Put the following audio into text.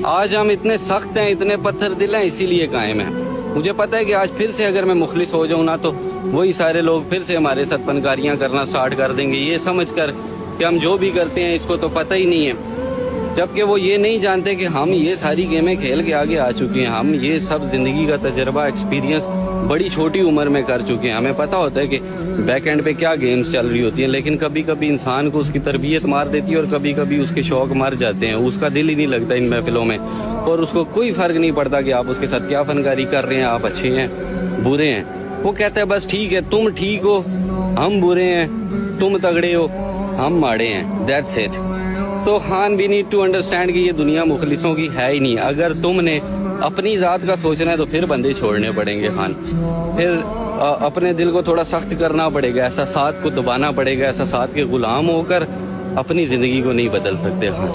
آج ہم اتنے سخت ہیں، اتنے پتھر دل ہیں، اسی لیے قائم ہیں۔ مجھے پتہ ہے کہ آج پھر سے اگر میں مخلص ہو جاؤں نا تو وہی سارے لوگ پھر سے ہمارے ساتھ فنکاریاں کرنا سٹارٹ کر دیں گے، یہ سمجھ کر کہ ہم جو بھی کرتے ہیں اس کو تو پتہ ہی نہیں ہے، جبکہ وہ یہ نہیں جانتے کہ ہم یہ ساری گیمیں کھیل کے آگے آ چکے ہیں، ہم یہ سب زندگی کا تجربہ ایکسپیرینس بڑی چھوٹی عمر میں کر چکے ہیں۔ ہمیں پتہ ہوتا ہے کہ بیک اینڈ پہ کیا گیمز چل رہی ہوتی ہیں، لیکن کبھی کبھی انسان کو اس کی تربیت مار دیتی ہے اور کبھی کبھی اس کے شوق مر جاتے ہیں، اس کا دل ہی نہیں لگتا ان محفلوں میں، اور اس کو کوئی فرق نہیں پڑتا کہ آپ اس کے ساتھ کیا فنکاری کر رہے ہیں، آپ اچھے ہیں برے ہیں۔ وہ کہتا ہے بس ٹھیک ہے، تم ٹھیک ہو ہم برے ہیں، تم تگڑے ہو ہم ماڑے ہیں، دیٹس اٹ۔ تو Khan we need to understand کہ یہ دنیا مخلصوں کی ہے ہی نہیں۔ اگر تم نے اپنی ذات کا سوچنا ہے تو پھر بندے چھوڑنے پڑیں گے خان، پھر اپنے دل کو تھوڑا سخت کرنا پڑے گا، احساسات کو دبانا پڑے گا، احساسات کے غلام ہو کر اپنی زندگی کو نہیں بدل سکتے خان۔